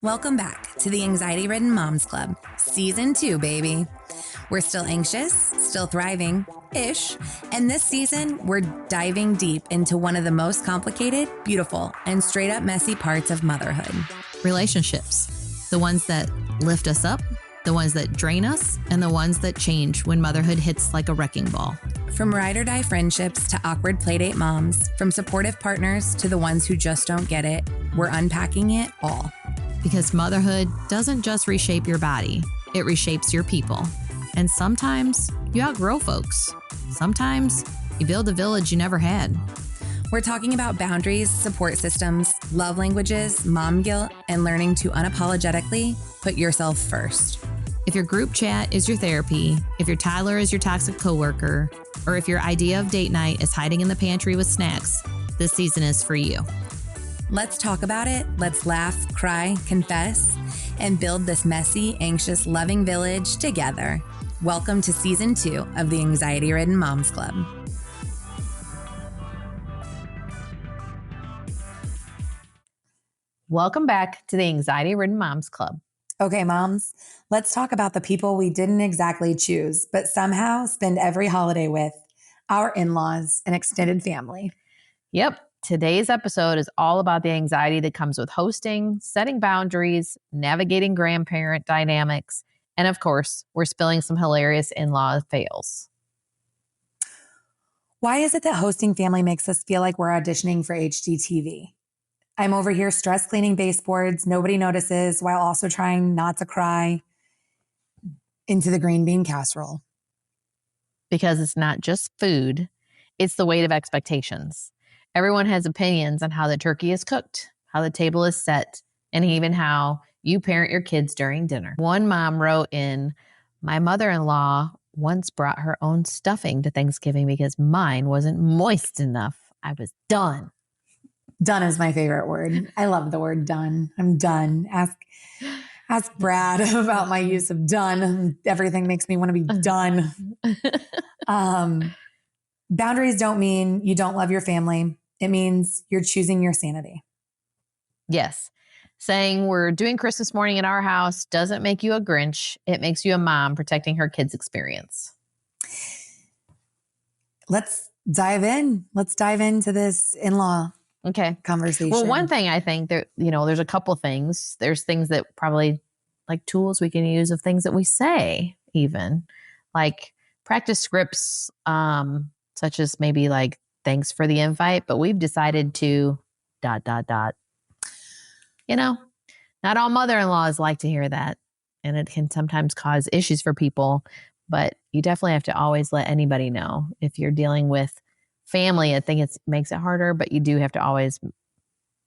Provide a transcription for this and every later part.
Welcome back to the Anxiety Ridden Moms Club, Season 2, baby. We're still anxious, still thriving-ish, and this season, we're diving deep into one of the most complicated, beautiful, and straight-up messy parts of motherhood. Relationships. The ones that lift us up, the ones that drain us, and the ones that change when motherhood hits like a wrecking ball. From ride or die friendships to awkward playdate moms, from supportive partners to the ones who just don't get it, we're unpacking it all. Because motherhood doesn't just reshape your body, it reshapes your people. And sometimes you outgrow folks. Sometimes you build a village you never had. We're talking about boundaries, support systems, love languages, mom guilt, and learning to unapologetically put yourself first. If your group chat is your therapy, if your toddler is your toxic coworker, or if your idea of date night is hiding in the pantry with snacks, this season is for you. Let's talk about it. Let's laugh, cry, confess, and build this messy, anxious, loving village together. Welcome to Season 2 of the Anxiety Ridden Moms Club. Welcome back to the Anxiety Ridden Moms Club. Okay, moms, let's talk about the people we didn't exactly choose, but somehow spend every holiday with, our in-laws and extended family. Yep. Today's episode is all about the anxiety that comes with hosting, setting boundaries, navigating grandparent dynamics, and of course, we're spilling some hilarious in-law fails. Why is it that hosting family makes us feel like we're auditioning for HGTV? I'm over here stress cleaning baseboards, nobody notices, while also trying not to cry into the green bean casserole. Because it's not just food, it's the weight of expectations. Everyone has opinions on how the turkey is cooked, how the table is set, and even how you parent your kids during dinner. One mom wrote in, "My mother-in-law once brought her own stuffing to Thanksgiving because mine wasn't moist enough. I was done." Done is my favorite word. I love the word done. I'm done. Ask Brad about my use of done. Everything makes me want to be done. Boundaries don't mean you don't love your family. It means you're choosing your sanity. Yes. Saying we're doing Christmas morning in our house doesn't make you a Grinch. It makes you a mom protecting her kids' experience. Let's dive in. Let's dive into this in-law conversation. Well, one thing I think that, there's a couple things. There's things that probably like tools we can use of things that we say, even like practice scripts, such as maybe like, thanks for the invite, but we've decided to ... Not all mother-in-laws like to hear that. And it can sometimes cause issues for people, but you definitely have to always let anybody know. If you're dealing with family, I think it makes it harder, but you do have to always,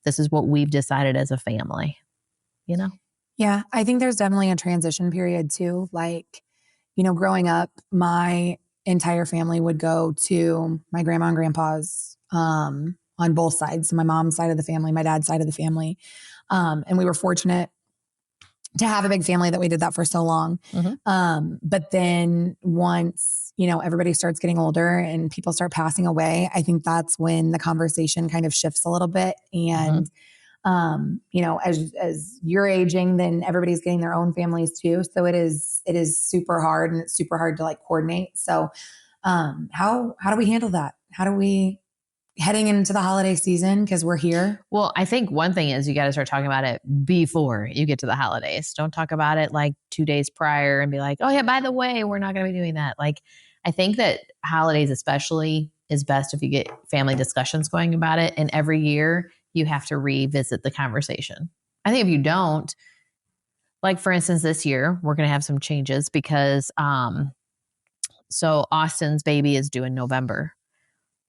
this is what we've decided as a family, Yeah, I think there's definitely a transition period too. Like, growing up, my entire family would go to my grandma and grandpa's on both sides. So my mom's side of the family, my dad's side of the family. And we were fortunate to have a big family that we did that for so long. Mm-hmm. But then once, everybody starts getting older and people start passing away, I think that's when the conversation kind of shifts a little bit. And, as you're aging, then everybody's getting their own families too. So it is super hard, and it's super hard to like coordinate. So, how do we handle that? How do we heading into the holiday season? 'Cause we're here. Well, I think one thing is you got to start talking about it before you get to the holidays. Don't talk about it like 2 days prior and be like, oh yeah, by the way, we're not going to be doing that. Like, I think that holidays especially is best if you get family discussions going about it. And every year you have to revisit the conversation. I think if you don't, like for instance, this year, we're going to have some changes because, so Austin's baby is due in November.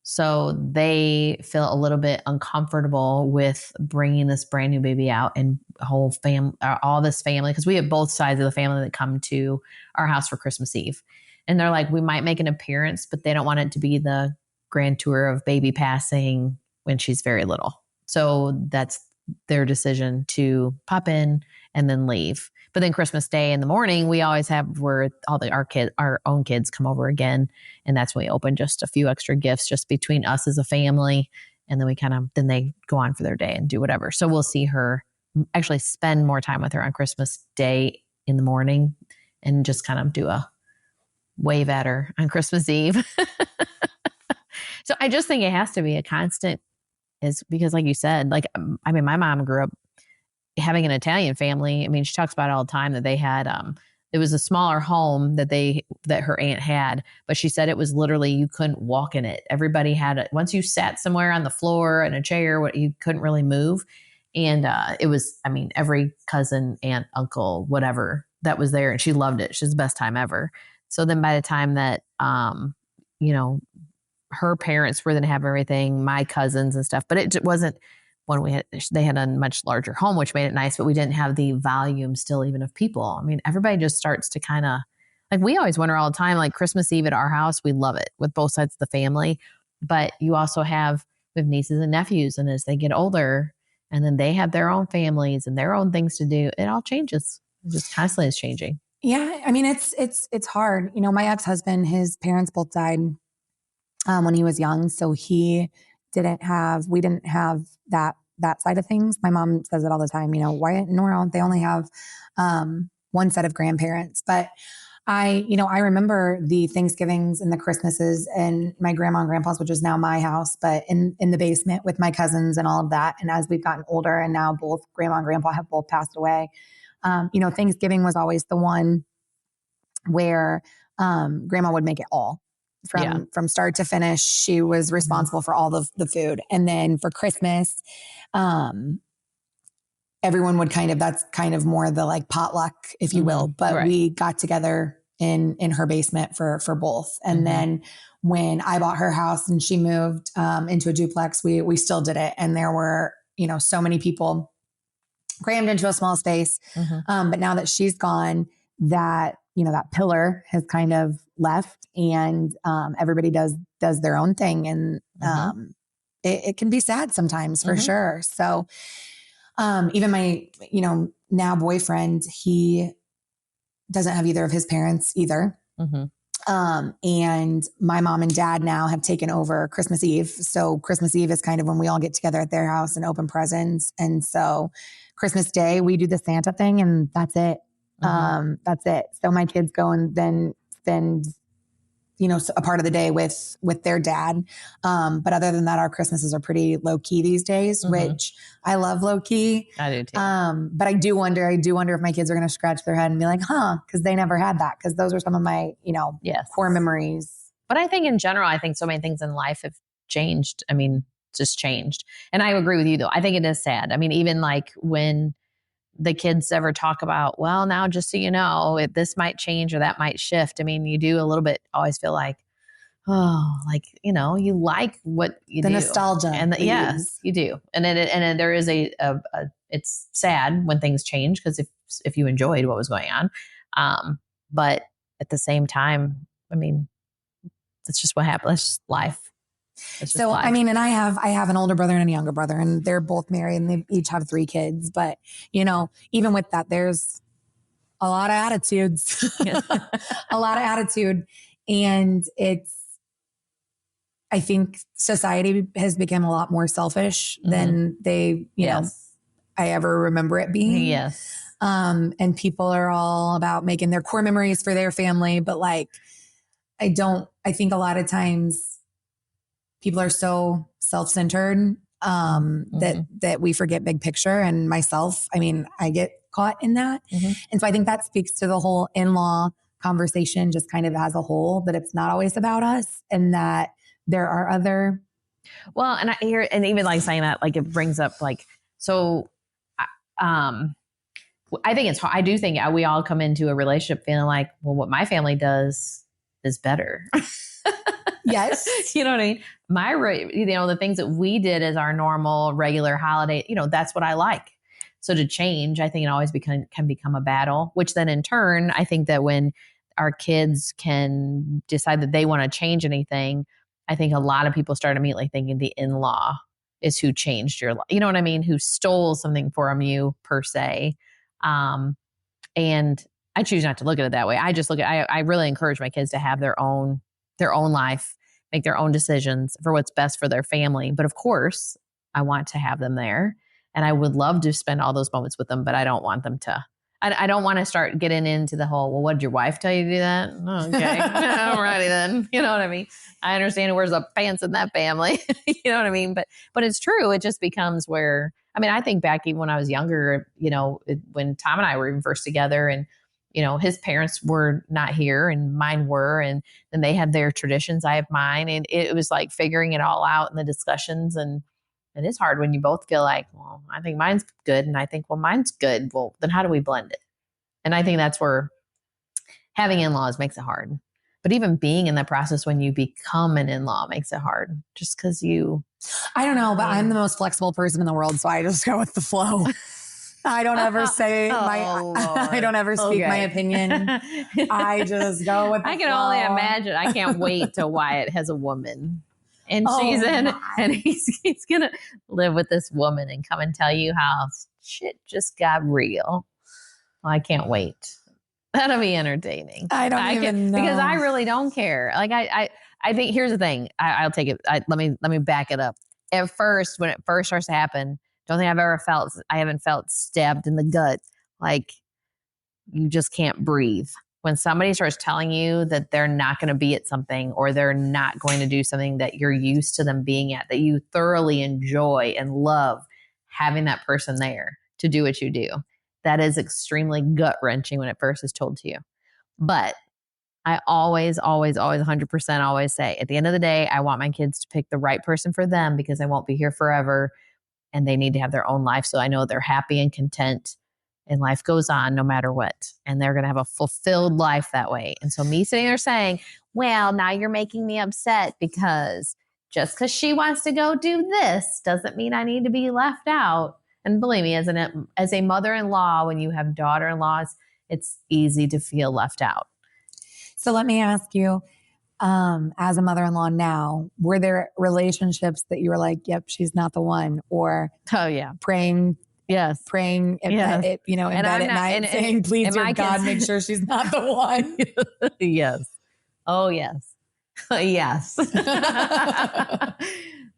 So they feel a little bit uncomfortable with bringing this brand new baby out and all this family, because we have both sides of the family that come to our house for Christmas Eve. And they're like, we might make an appearance, but they don't want it to be the grand tour of baby passing when she's very little. So that's their decision to pop in and then leave. But then Christmas Day in the morning, we always have where our own kids come over again. And that's when we open just a few extra gifts just between us as a family. And then then they go on for their day and do whatever. So we'll see her actually spend more time with her on Christmas Day in the morning and just kind of do a wave at her on Christmas Eve. So I just think it has to be a constant, is because like you said, like, I mean, my mom grew up having an Italian family. I mean, she talks about it all the time that they had, it was a smaller home that her aunt had, but she said it was literally, you couldn't walk in it. Everybody had it. Once you sat somewhere on the floor in a chair, you couldn't really move. And it was, I mean, every cousin, aunt, uncle, whatever that was there. And she loved it. She was the best time ever. So then by the time that, you know, her parents were going to have everything, my cousins and stuff, but it wasn't when they had a much larger home, which made it nice, but we didn't have the volume still even of people. I mean, everybody just starts to kind of, like, we always wonder all the time, like Christmas Eve at our house, we love it with both sides of the family. But you also we have nieces and nephews. And as they get older and then they have their own families and their own things to do, it all changes. It just constantly is changing. Yeah. I mean, it's hard. You know, my ex-husband, his parents both died when he was young. So we didn't have that side of things. My mom says it all the time, you know, why in the world they only have one set of grandparents. But I remember the Thanksgivings and the Christmases and my grandma and grandpa's, which is now my house, but in the basement with my cousins and all of that. And as we've gotten older and now both grandma and grandpa have both passed away, Thanksgiving was always the one where grandma would make it all. From start to finish, she was responsible for all the food. And then for Christmas, everyone would that's kind of more the like potluck, if you will. But we got together in her basement for both. And then when I bought her house and she moved into a duplex, we still did it. And there were, so many people crammed into a small space. But now that she's gone, that pillar has kind of left, and everybody does their own thing. And it can be sad sometimes, for sure. So even my, now boyfriend, he doesn't have either of his parents either. And my mom and dad now have taken over Christmas Eve. So Christmas Eve is kind of when we all get together at their house and open presents. And so Christmas Day, we do the Santa thing, and that's it. That's it. So my kids go and then spend, a part of the day with their dad. But other than that, our Christmases are pretty low key these days, which I love low key. I do too. But I do wonder if my kids are going to scratch their head and be like, cause they never had that. Cause those are some of my, core memories. But I think in general, I think so many things in life have changed. I mean, just changed. And I agree with you though. I think it is sad. I mean, even like when the kids ever talk about, well, now just so you know, this might change or that might shift. I mean, you do a little bit always feel like, you like what you do. The nostalgia. And yes, you do. And then there is it's sad when things change, because if you enjoyed what was going on. But at the same time, I mean, that's just what happens. That's just life. So, I mean, and I have an older brother and a younger brother, and they're both married and they each have 3 kids. But, even with that, there's a lot of attitudes, a lot of attitude. And I think society has become a lot more selfish than I ever remember it being. Yes. And people are all about making their core memories for their family. But like, I think a lot of times people are so self-centered that we forget big picture. And myself, I mean, I get caught in that. And so I think that speaks to the whole in-law conversation, just kind of as a whole, that it's not always about us, and that there are other. Well, and I hear, and even like saying that, like, it brings up like, so I think it's hard. I do think we all come into a relationship feeling like, well, what my family does is better. Yes. You know what I mean? The things that we did as our normal, regular holiday, that's what I like. So to change, I think it always can become a battle, which then in turn, I think that when our kids can decide that they want to change anything, I think a lot of people start immediately thinking the in-law is who changed your life. You know what I mean? Who stole something from you, per se. And I choose not to look at it that way. I just I really encourage my kids to have their own life, make their own decisions for what's best for their family. But of course, I want to have them there. And I would love to spend all those moments with them, but I don't want them to. I don't want to start getting into the whole, well, what did your wife tell you to do that? Okay. Alrighty then. You know what I mean? I understand where's the pants in that family. You know what I mean? But it's true. It just becomes where, I mean, I think back even when I was younger, when Tom and I were even first together and, his parents were not here and mine were, and then they had their traditions. I have mine. And it was like figuring it all out in the discussions. And it is hard when you both feel like, well, I think mine's good. And I think, well, mine's good. Well, then how do we blend it? And I think that's where having in-laws makes it hard. But even being in that process when you become an in-law makes it hard just because I don't know, but I'm the most flexible person in the world. So I just go with the flow. I don't ever say I don't ever speak my opinion. I just go with the I can flow. only imagine. I can't wait till Wyatt has a woman. And she's in, and he's going to live with this woman and come and tell you how shit just got real. Well, I can't wait. That'll be entertaining. I don't even know. Because I really don't care. Like I think here's the thing. I'll take it. Let me back it up. At first, when it first starts to happen, don't think I haven't felt stabbed in the gut. Like you just can't breathe. When somebody starts telling you that they're not going to be at something or they're not going to do something that you're used to them being at, that you thoroughly enjoy and love having that person there to do what you do, that is extremely gut wrenching when it first is told to you. But I always 100% always say, at the end of the day, I want my kids to pick the right person for them because I won't be here forever and they need to have their own life. So I know they're happy and content and life goes on no matter what. And they're going to have a fulfilled life that way. And so me sitting there saying, well, now you're making me upset because just because she wants to go do this doesn't mean I need to be left out. And believe me, as a mother-in-law, when you have daughter-in-laws, it's easy to feel left out. So let me ask you, as a mother-in-law now, were there relationships that you were like, yep, she's not the one, or praying Yes. Praying in bed at night, saying, please, dear God, make sure she's not the one. Yes. Oh, yes. Yes.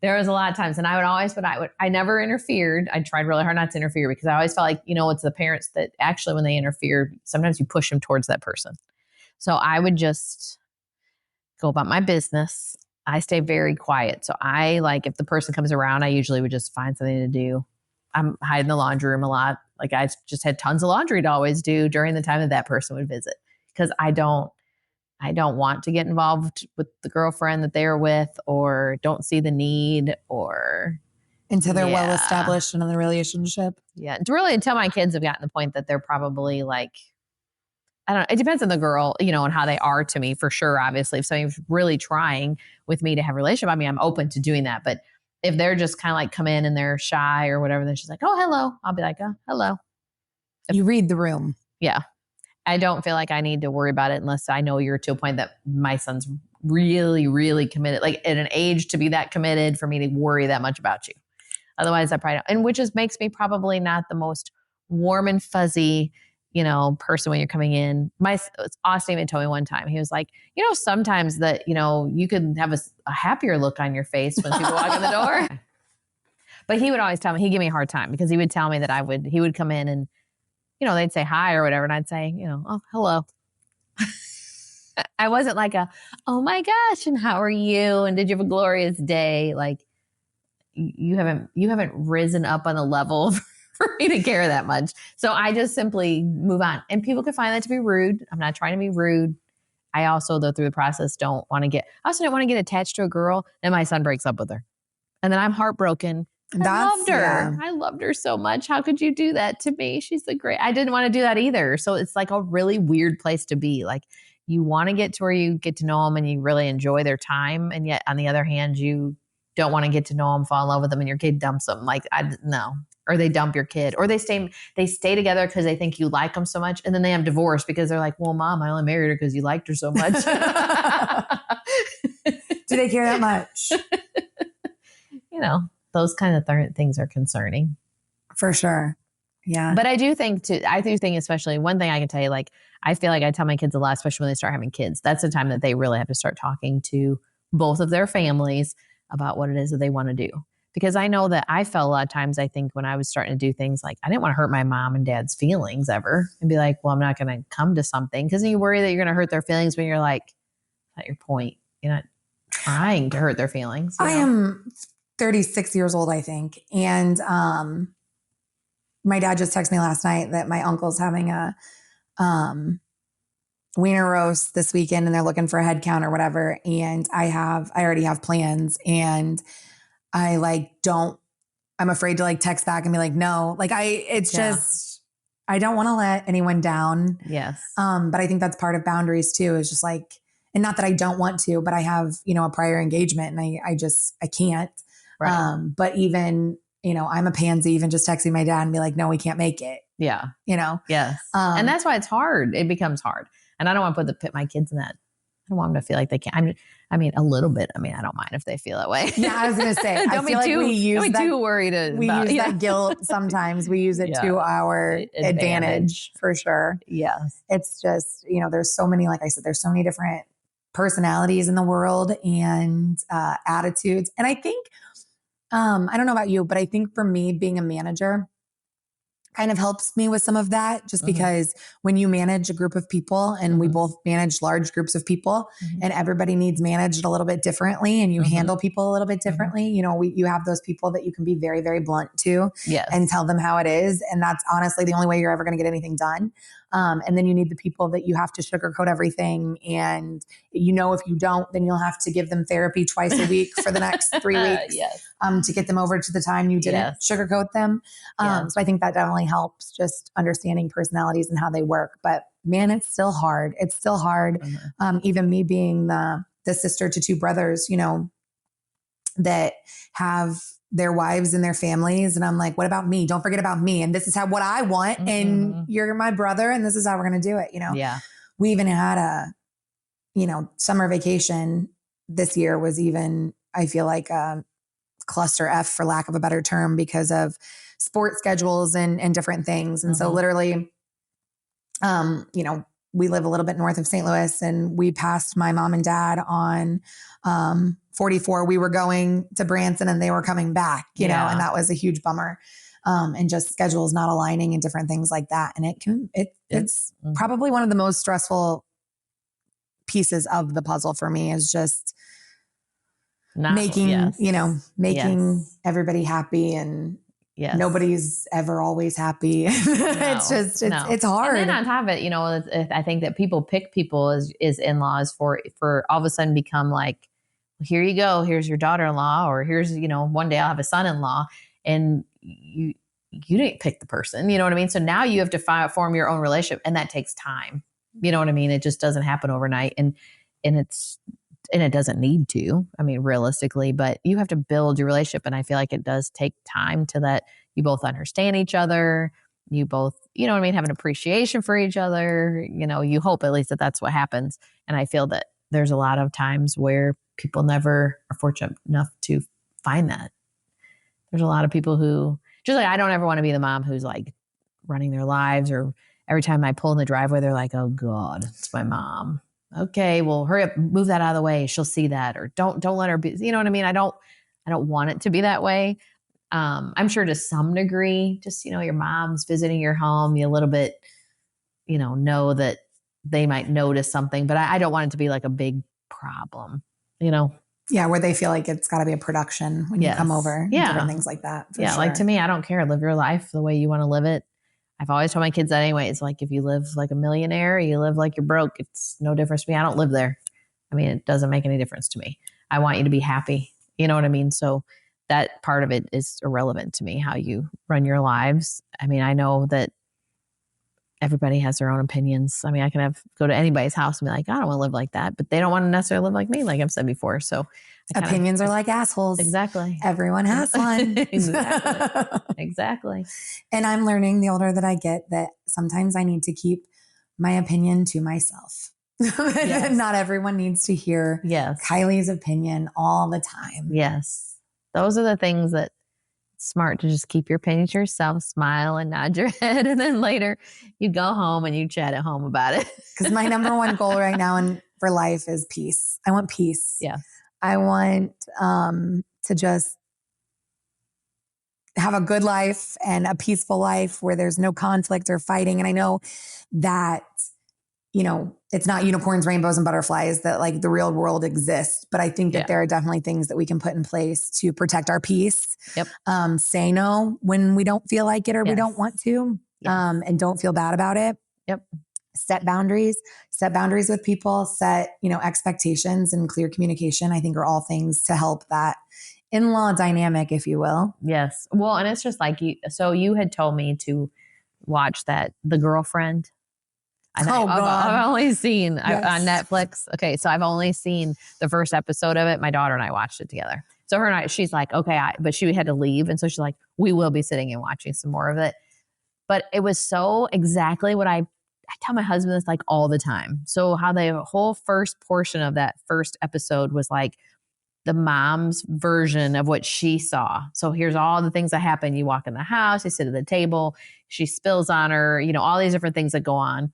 There was a lot of times, and I never interfered. I tried really hard not to interfere because I always felt like, it's the parents that actually, when they interfere, sometimes you push them towards that person. So I would just go about my business. I stay very quiet. So if the person comes around, I usually would just find something to do. I'm hiding in the laundry room a lot. Like I just had tons of laundry to always do during the time that person would visit because I don't want to get involved with the girlfriend that they're with or don't see the need or until they're well established in the relationship. Yeah. It's really until my kids have gotten to the point that they're probably like, I don't know. It depends on the girl, and how they are to me for sure. Obviously, if somebody's really trying with me to have a relationship, I mean, I'm open to doing that. But if they're just kind of like come in and they're shy or whatever, then she's like, oh, hello. I'll be like, oh, hello. You read the room. Yeah. I don't feel like I need to worry about it unless I know you're to a point that my son's really, really committed, like at an age to be that committed for me to worry that much about you. Otherwise, I probably don't. And which makes me probably not the most warm and fuzzy person when you're coming in. Austin even told me one time, he was like, sometimes that, you could have a happier look on your face when people walk in the door. But he would always tell me, he'd give me a hard time because he would tell me that he would come in and, they'd say hi or whatever. And I'd say, oh, hello. I wasn't like oh my gosh. And how are you? And did you have a glorious day? Like you haven't risen up on the level for me to care that much. So I just simply move on. And people could find that to be rude. I'm not trying to be rude. I also, though, through the process, I also don't want to get attached to a girl and my son breaks up with her. And then I'm heartbroken. I loved her. Yeah. I loved her so much. How could you do that to me? She's I didn't want to do that either. So it's like a really weird place to be. Like you want to get to where you get to know them and you really enjoy their time. And yet on the other hand, you don't want to get to know them, fall in love with them, and your kid dumps them. Like, no. Or they dump your kid, or they stay together because they think you like them so much. And then they have divorce because they're like, well, mom, I only married her because you liked her so much. Do they care that much? Those kind of things are concerning. For sure. Yeah. But I do think especially one thing I can tell you, like, I feel like I tell my kids a lot, especially when they start having kids. That's the time that they really have to start talking to both of their families about what it is that they want to do. because I know that I felt a lot of times, I think when I was starting to do things like, I didn't want to hurt my mom and dad's feelings ever and be like, well, I'm not going to come to something because you worry that you're going to hurt their feelings when you're like, that's not your point. You're not trying to hurt their feelings. I am 36 years old, I think. And my dad just texted me last night that my uncle's having a wiener roast this weekend and they're looking for a head count or whatever. And I already have plans, and I'm afraid to like text back and be like, no, like I don't want to let anyone down. Yes. But I think that's part of boundaries too, is just like, and not that I don't want to, but I have, a prior engagement and I can't. Right. But even, I'm a pansy, even just texting my dad and be like, no, we can't make it. Yeah. Yes. And that's why it's hard. It becomes hard. And I don't want to put my kids in that. I don't want them to feel like they can't. I mean, a little bit. I mean, I don't mind if they feel that way. Yeah, I was going to say, I feel like we use too worried about that guilt sometimes. We use it to our advantage for sure. Yes. It's just, there's so many, like I said, there's so many different personalities in the world and attitudes. And I think, I don't know about you, but I think for me, being a manager kind of helps me with some of that, just because when you manage a group of people, and we both manage large groups of people, and everybody needs managed a little bit differently, and you handle people a little bit differently, you have those people that you can be very, very blunt to and tell them how it is. And that's honestly the only way you're ever going to get anything done. And then you need the people that you have to sugarcoat everything. And if you don't, then you'll have to give them therapy twice a week for the next 3 weeks to get them over to the time you didn't sugarcoat them. So I think that definitely helps, just understanding personalities and how they work. But man, it's still hard. It's still hard. Even me being the sister to two brothers, that have their wives and their families. And I'm like, what about me? Don't forget about me. And this is what I want. And you're my brother. And this is how we're going to do it. We even had a, summer vacation this year was even, I feel like, cluster F, for lack of a better term, because of sports schedules and different things. And so literally, we live a little bit north of St. Louis, and we passed my mom and dad on 44. We were going to Branson and they were coming back, and that was a huge bummer. And just schedules not aligning and different things like that. And it's probably one of the most stressful pieces of the puzzle for me, is just making everybody happy, and nobody's ever always happy. It's hard. And then on top of it, I think that people pick people as in-laws for all of a sudden become like, here you go, here's your daughter-in-law, or here's, one day I'll have a son-in-law, and you didn't pick the person, you know what I mean? So now you have to form your own relationship, and that takes time. You know what I mean? It just doesn't happen overnight, and it doesn't need to, realistically, but you have to build your relationship. And I feel like it does take time to that you both understand each other. You both, have an appreciation for each other. You hope at least that that's what happens. And I feel that there's a lot of times where people never are fortunate enough to find that. There's a lot of people who, just like, I don't ever want to be the mom who's like running their lives, or every time I pull in the driveway, they're like, oh God, it's my mom. Okay, well, hurry up, move that out of the way. She'll see that, or don't let her be, you know what I mean? I don't want it to be that way. I'm sure to some degree, just, your mom's visiting your home, you a little bit, know that they might notice something, but I don't want it to be like a big problem, Yeah, where they feel like it's got to be a production when you come over. Different things like that. Yeah, sure. Like to me, I don't care. Live your life the way you want to live it. I've always told my kids that anyway. It's like, if you live like a millionaire, you live like you're broke. It's no difference to me. I don't live there. It doesn't make any difference to me. I want you to be happy. You know what I mean? So that part of it is irrelevant to me, how you run your lives. I know that everybody has their own opinions. I can go to anybody's house and be like, I don't want to live like that, but they don't want to necessarily live like me, like I've said before. So opinions are like assholes. Exactly. Everyone has one. Exactly. And I'm learning, the older that I get, that sometimes I need to keep my opinion to myself. Not everyone needs to hear Kylie's opinion all the time. Yes. Those are the things that smart to just keep your opinion to yourself, smile and nod your head. And then later you go home and you chat at home about it. Because my number one goal right now for life is peace. I want peace. Yeah. I want to just have a good life and a peaceful life where there's no conflict or fighting. And I know that, you know, it's not unicorns, rainbows, and butterflies, that like the real world exists. But I think that there are definitely things that we can put in place to protect our peace. Yep. Say no when we don't feel like it or we don't want to, and don't feel bad about it. Yep. Set boundaries with people, set, you know, expectations, and clear communication, I think are all things to help that in-law dynamic, if you will. Yes. Well, and it's just like you had told me to watch The Girlfriend. I've only seen on Netflix. Okay. So I've only seen the first episode of it. My daughter and I watched it together. So her and I, she's like, okay, but she had to leave. And so she's like, we will be sitting and watching some more of it. But it was so exactly what I tell my husband this like all the time. So how the whole first portion of that first episode was like the mom's version of what she saw. So here's all the things that happen. You walk in the house, you sit at the table, she spills on her, you know, all these different things that go on.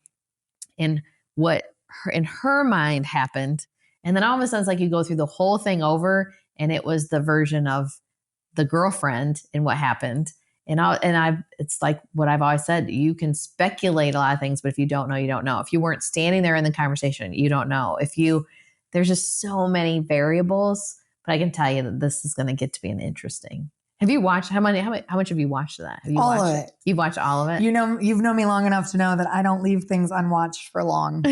And what in her mind happened. And then all of a sudden, it's like you go through the whole thing over, and it was the version of the girlfriend and what happened. It's like what I've always said, you can speculate a lot of things, but if you don't know, you don't know. If you weren't standing there in the conversation, you don't know. There's just so many variables, but I can tell you that this is going to get to be an interesting. Have you watched how much have you watched of that? Have you all watched of it? You've watched all of it? You know, you've known me long enough to know that I don't leave things unwatched for long.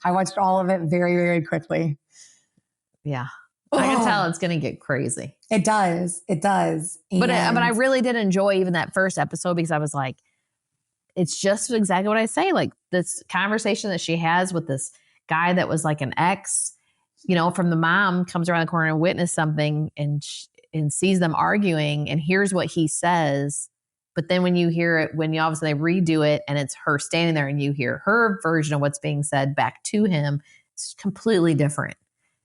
I watched all of it very, very quickly. Yeah. I can tell it's going to get crazy. It does. But I really did enjoy even that first episode, because I was like, it's just exactly what I say. Like this conversation that she has with this guy that was like an ex, you know, from the mom, comes around the corner and witnessed something and sees them arguing and hears what he says. But then when you hear it, when you obviously they redo it and it's her standing there and you hear her version of what's being said back to him, it's completely different.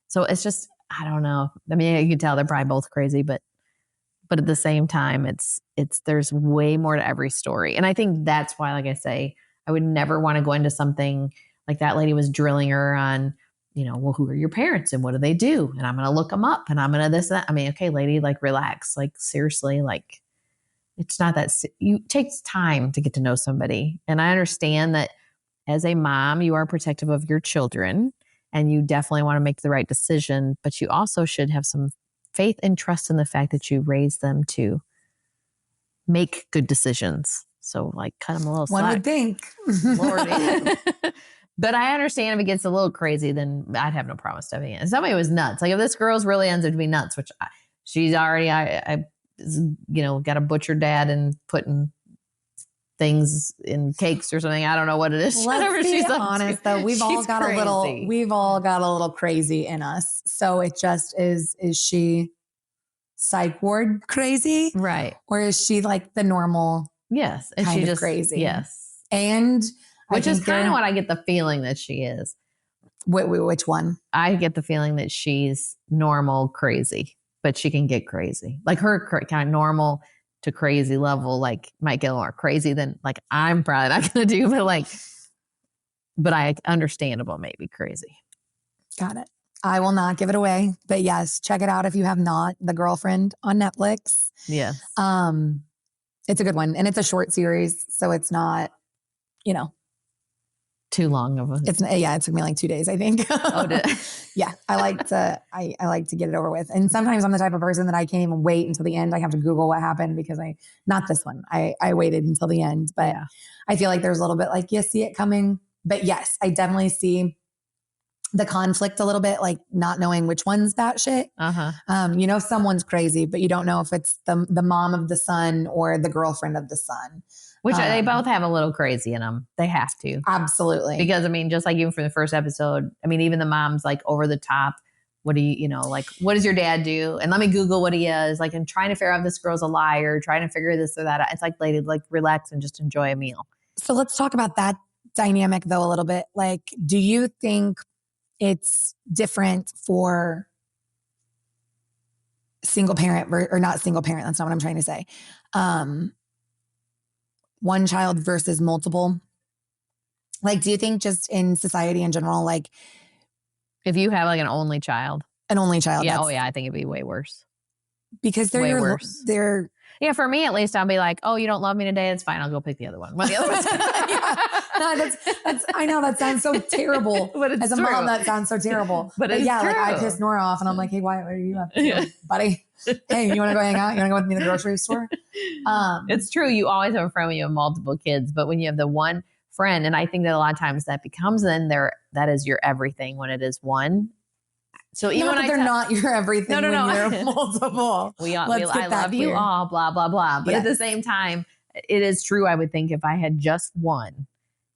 So it's just, I don't know. I mean, you can tell they're probably both crazy, but at the same time, there's way more to every story. And I think that's why, like I say, I would never want to go into something like that lady was drilling her on, you know, well, who are your parents and what do they do? And I'm going to look them up and I'm going to this, that. I mean, okay, lady, like relax, like seriously, like it's not that it takes time to get to know somebody. And I understand that as a mom, you are protective of your children and you definitely want to make the right decision, but you also should have some faith and trust in the fact that you raised them to make good decisions. So like cut them a little slack. One would think. Lordy. But I understand if it gets a little crazy, then I'd have no problem stepping in. Somebody was nuts. Like if this girl's really ends up to be nuts, which she's already, I you know, got a butcher dad and putting things in cakes or something. I don't know what it is. Let's be honest though. We've all got a little crazy in us. So it just is she psych ward crazy? Right. Or is she like the normal? Yes. And kind she of just crazy. Yes. And which is kind of what I get the feeling that she is. Which one? I get the feeling that she's normal crazy, but she can get crazy. Like her kind of normal to crazy level, like might get a little more crazy than like I'm probably not going to do, but I understandable maybe crazy. Got it. I will not give it away, but yes, check it out if you have not. The Girlfriend on Netflix. Yes. It's a good one and it's a short series, so it's not, you know, too long of a. It took me like 2 days, I think. Oh, did yeah. I like to get it over with. And sometimes I'm the type of person that I can't even wait until the end. I have to Google what happened because not this one. I waited until the end, but yeah. I feel like there's a little bit like, you see it coming, but yes, I definitely see the conflict a little bit, like not knowing which one's batshit. You know, someone's crazy, but you don't know if it's the mom of the son or the girlfriend of the son. Which they both have a little crazy in them. They have to. Absolutely. Because, I mean, just like even from the first episode, I mean, even the mom's like over the top. What do you know, like, what does your dad do? And let me Google what he is. Like, and trying to figure out if this girl's a liar, trying to figure this or that out. It's like, lady, like, relax and just enjoy a meal. So let's talk about that dynamic, though, a little bit. Like, do you think it's different for single parent or not single parent? That's not what I'm trying to say. One child versus multiple? Like, do you think just in society in general, like if you have like an only child, yeah, oh yeah, I think it'd be way worse. Because they're way worse. They're Yeah, for me at least, I'll be like, oh, you don't love me today? It's fine. I'll go pick the other one. Well, the other one's Yeah. No, that's, I know that sounds so terrible. But it's As a true. mom, that sounds so terrible. But it's yeah, true. like I piss Nora off and I'm like, hey, what are you up to, Yeah. buddy? Hey, you want to go hang out? You want to go with me to the grocery store? It's true. You always have a friend when you have multiple kids, but when you have the one friend, and I think that a lot of times that becomes then that is your everything when it is one. So even not when that they're not your everything No. when you're multiple. I love you all, blah, blah, blah. But at the same time, it is true. I would think if I had just one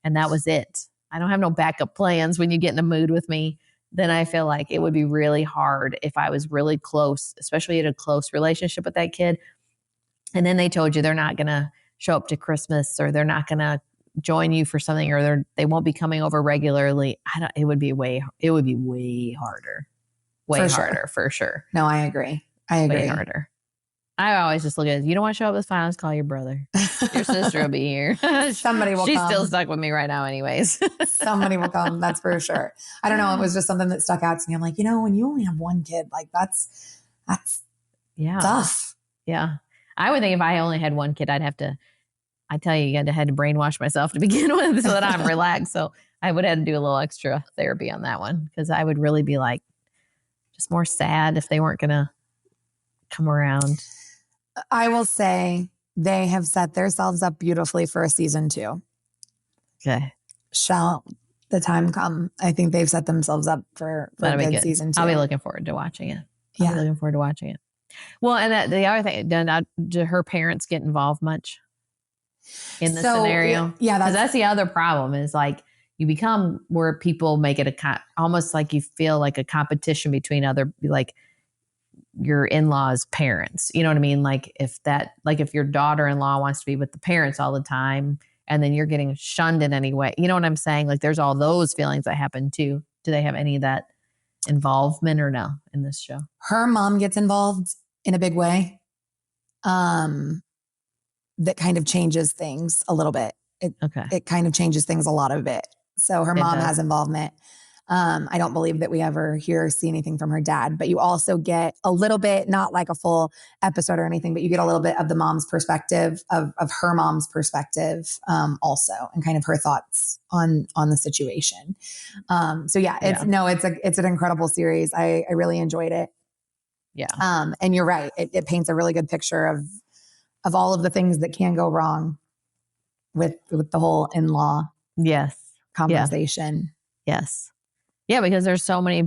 and that was it, I don't have no backup plans when you get in a mood with me, then I feel like it would be really hard if I was really close, especially in a close relationship with that kid. And then they told you they're not going to show up to Christmas or they're not going to join you for something or they won't be coming over regularly. It would be way harder. Way harder, for sure. No, I agree. Way harder. I always just look at it. You don't want to show up with fine, let's call your brother. Your sister will be here. Somebody will She's come. still stuck with me right now anyways. Somebody will come. That's for sure. I don't know. It was just something that stuck out to me. I'm like, when you only have one kid, like that's tough. Yeah. I would think if I only had one kid, I tell you, I had to brainwash myself to begin with so that I'm relaxed. So I would have to do a little extra therapy on that one because I would really be like, just more sad if they weren't going to come around. I will say they have set themselves up beautifully for a season 2. Okay. Shall the time come? I think they've set themselves up for a good season 2. I'll be looking forward to watching it. Yeah. I'll be looking forward to watching it. Well, and the other thing, do her parents get involved much in this scenario? Yeah. That's the other problem is like, you become where people make it almost like you feel like a competition between like your in-laws' parents. You know what I mean? Like if your daughter-in-law wants to be with the parents all the time and then you're getting shunned in any way, you know what I'm saying? Like there's all those feelings that happen too. Do they have any of that involvement or no in this show? Her mom gets involved in a big way. That kind of changes things a little bit. It kind of changes things a lot of it. So her mom has involvement. I don't believe that we ever hear or see anything from her dad, but you also get a little bit, not like a full episode or anything, but you get a little bit of the mom's perspective of her mom's perspective, also, and kind of her thoughts on the situation. It's an incredible series. I really enjoyed it. Yeah. And you're right. It paints a really good picture of all of the things that can go wrong with the whole in-law conversation. Yes. Yeah, because there's so many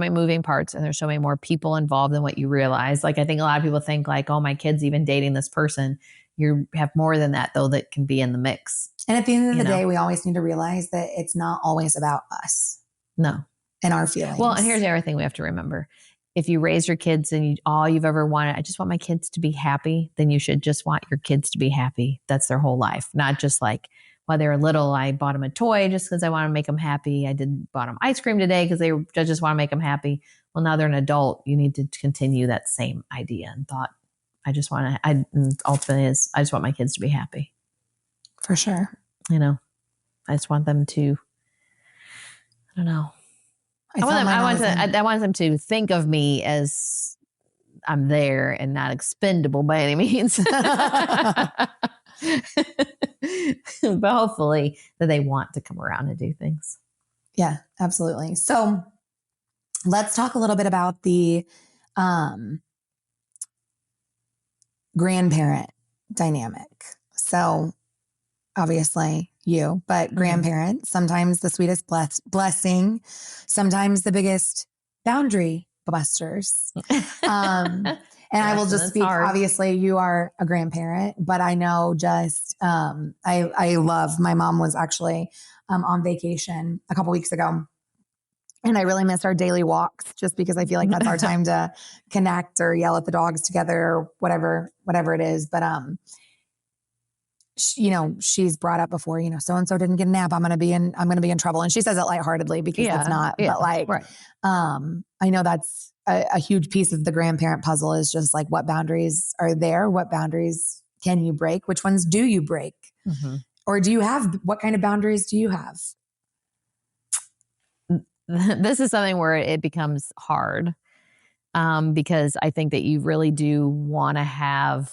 moving parts and there's so many more people involved than what you realize. Like I think a lot of people think like, oh, my kid's even dating this person. You have more than that though that can be in the mix. And at the end of the day, we always need to realize that it's not always about us. No. And our feelings. Well, and here's the other thing we have to remember. If you raise your kids and all you've ever wanted, I just want my kids to be happy, then you should just want your kids to be happy. That's their whole life. Not just like, while they were little, I bought them a toy just because I want to make them happy. Bought them ice cream today because I just want to make them happy. Well, now they're an adult. You need to continue that same idea and thought. I just want my kids to be happy. For sure. I just want them to, I don't know. I want them to think of me as I'm there and not expendable by any means. But hopefully that they want to come around and do things. Yeah, absolutely. So let's talk a little bit about the grandparent dynamic. So obviously but grandparent, sometimes the sweetest blessing, sometimes the biggest boundary busters. And I will just speak, obviously you are a grandparent, but I know just, I love, my mom was actually on vacation a couple weeks ago and I really miss our daily walks just because I feel like that's our time to connect or yell at the dogs together or whatever it is. But, she's brought up before, so-and-so didn't get a nap. I'm going to be in trouble. And she says it lightheartedly because that's not, but like, right. I know that's a huge piece of the grandparent puzzle is just like what boundaries are there? What boundaries can you break? Which ones do you break? Mm-hmm. Or what kind of boundaries do you have? This is something where it becomes hard because I think that you really do want to have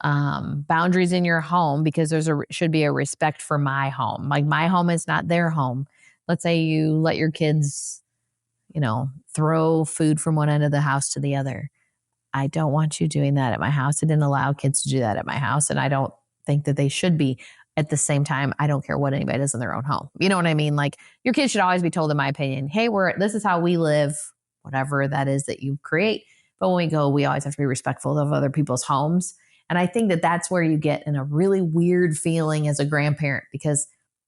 boundaries in your home, because should be a respect for my home. Like my home is not their home. Let's say you let your kids, throw food from one end of the house to the other. I don't want you doing that at my house. I didn't allow kids to do that at my house. And I don't think that they should be. At the same time, I don't care what anybody does in their own home. You know what I mean? Like your kids should always be told, in my opinion, hey, this is how we live, whatever that is that you create. But when we go, we always have to be respectful of other people's homes. And I think that that's where you get in a really weird feeling as a grandparent, because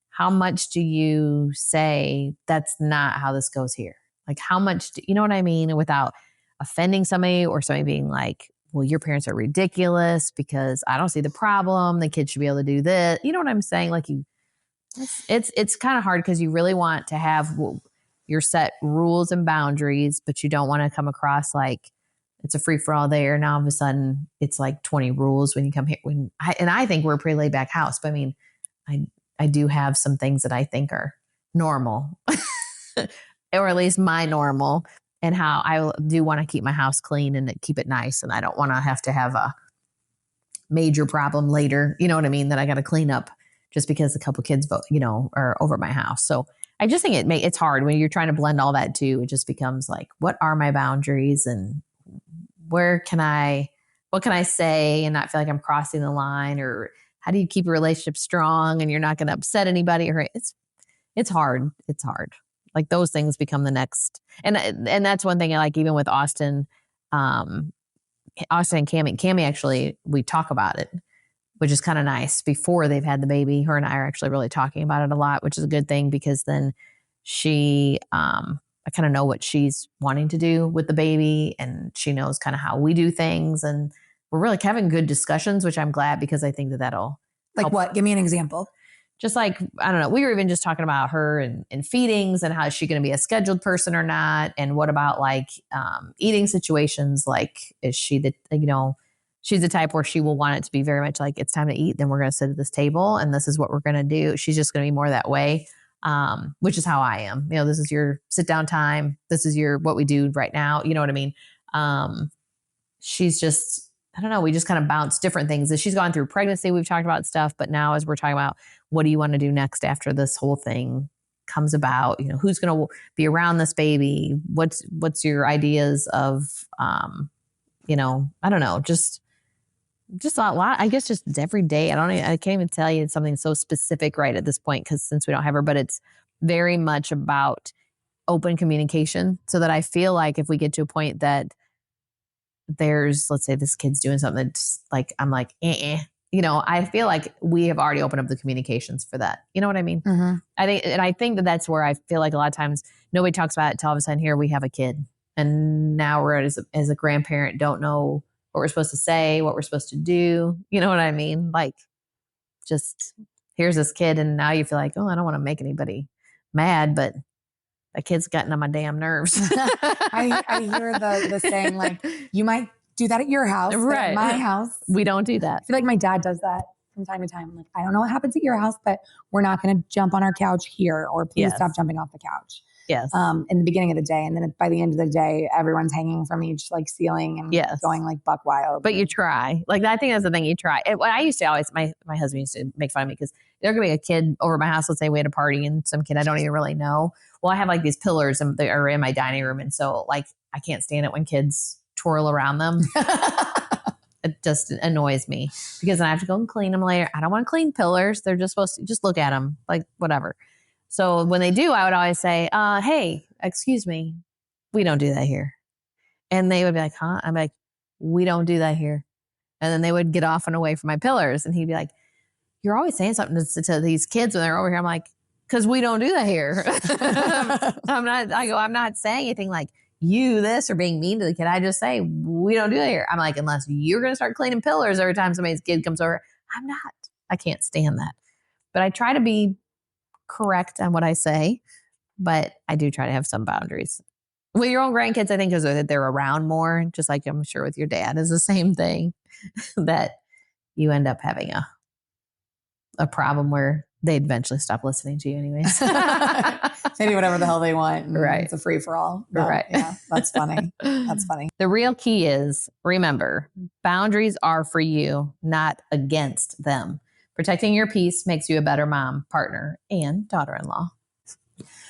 how much do you say that's not how this goes here? Like how much, you know what I mean? Without offending somebody or somebody being like, well, your parents are ridiculous because I don't see the problem. The kids should be able to do this. You know what I'm saying? Like it's kind of hard because you really want to have your set rules and boundaries, but you don't want to come across like it's a free for all there. Now all of a sudden it's like 20 rules when you come here. And I think we're a pretty laid back house, but I mean, I do have some things that I think are normal, or at least my normal. And how I do want to keep my house clean and keep it nice. And I don't want to have a major problem later, you know what I mean, that I got to clean up just because a couple kids, are over at my house. So I just think it's hard when you're trying to blend all that too. It just becomes like, what are my boundaries and what can I say and not feel like I'm crossing the line? Or how do you keep a relationship strong and you're not going to upset anybody? Or it's hard. It's hard. Like those things become the next. And that's one thing I like, even with Austin and Cammie actually, we talk about it, which is kind of nice. Before they've had the baby, her and I are actually really talking about it a lot, which is a good thing, because then I kind of know what she's wanting to do with the baby, and she knows kind of how we do things. And we're really having good discussions, which I'm glad, because I think that'll like help. What? Give me an example. Just like, I don't know, we were even just talking about her and feedings and how is she going to be a scheduled person or not? And what about like eating situations? Like, is she she's the type where she will want it to be very much like, it's time to eat, then we're going to sit at this table and this is what we're going to do. She's just going to be more that way, which is how I am. This is your sit down time. This is what we do right now. You know what I mean? She's just, I don't know, we just kind of bounce different things. As she's gone through pregnancy, we've talked about stuff, but now as we're talking about what do you want to do next after this whole thing comes about, who's going to be around this baby? What's your ideas of, I don't know, just a lot, I guess, just every day. I can't even tell you something so specific right at this point, because since we don't have her, but it's very much about open communication, so that I feel like if we get to a point that let's say this kid's doing something that's like, I'm like, I feel like we have already opened up the communications for that. You know what I mean? Mm-hmm. I think that that's where I feel like a lot of times nobody talks about it till all of a sudden here we have a kid. And now we're as a grandparent don't know what we're supposed to say, what we're supposed to do. You know what I mean? Like, just here's this kid, and now you feel like, oh, I don't want to make anybody mad, but that kid's gotten on my damn nerves. I hear the saying, like, you might do that at your house, right? But at my house, we don't do that. I feel like my dad does that from time to time. I'm like, I don't know what happens at your house, but we're not going to jump on our couch here, or please stop jumping off the couch. Yes. In the beginning of the day. And then by the end of the day, everyone's hanging from each like ceiling and going like buck wild. But you try. Like, I think that's the thing, you try. I used to always, my husband used to make fun of me because there could be a kid over at my house. Let's say we had a party and some kid I don't even really know. Well, I have like these pillars and they are in my dining room. And so like, I can't stand it when kids twirl around them. It just annoys me because then I have to go and clean them later. I don't want to clean pillars. They're just supposed to just look at them like whatever. So when they do, I would always say, hey, excuse me, we don't do that here. And they would be like, huh? I'm like, we don't do that here. And then they would get off and away from my pillars. And he'd be like, you're always saying something to these kids when they're over here. I'm like, because we don't do that here. I'm not saying anything like you this or being mean to the kid. I just say, we don't do that here. I'm like, unless you're going to start cleaning pillars every time somebody's kid comes over, I'm not. I can't stand that. But I try to be correct on what I say, but I do try to have some boundaries. With your own grandkids, I think because they're around more, just like I'm sure with your dad is the same thing, that you end up having a problem where they'd eventually stop listening to you anyways. They do whatever the hell they want. Right. It's a free for all. Right. Yeah, that's funny. That's funny. The real key is, remember, boundaries are for you, not against them. Protecting your peace makes you a better mom, partner, and daughter-in-law.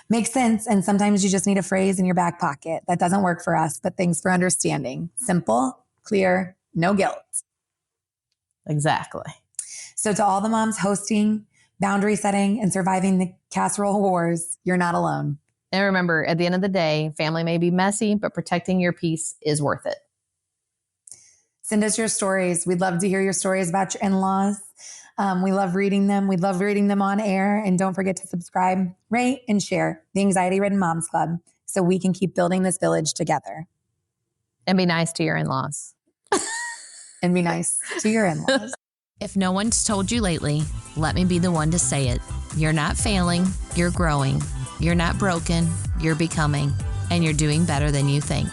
Makes sense. And sometimes you just need a phrase in your back pocket. That doesn't work for us, but thanks for understanding. Simple, clear, no guilt. Exactly. So to all the moms hosting, boundary setting, and surviving the casserole wars, you're not alone. And remember, at the end of the day, family may be messy, but protecting your peace is worth it. Send us your stories. We'd love to hear your stories about your in-laws. We love reading them. We love reading them on air. And don't forget to subscribe, rate, and share the Anxiety Ridden Moms Club so we can keep building this village together. And be nice to your in-laws. And be nice to your in-laws. If no one's told you lately, let me be the one to say it. You're not failing, you're growing. You're not broken, you're becoming. And you're doing better than you think.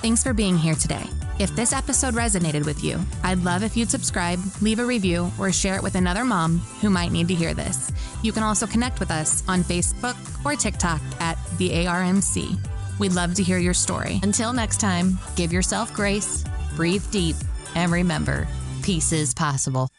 Thanks for being here today. If this episode resonated with you, I'd love if you'd subscribe, leave a review, or share it with another mom who might need to hear this. You can also connect with us on Facebook or TikTok at the ARMC. We'd love to hear your story. Until next time, give yourself grace, breathe deep, and remember, peace is possible.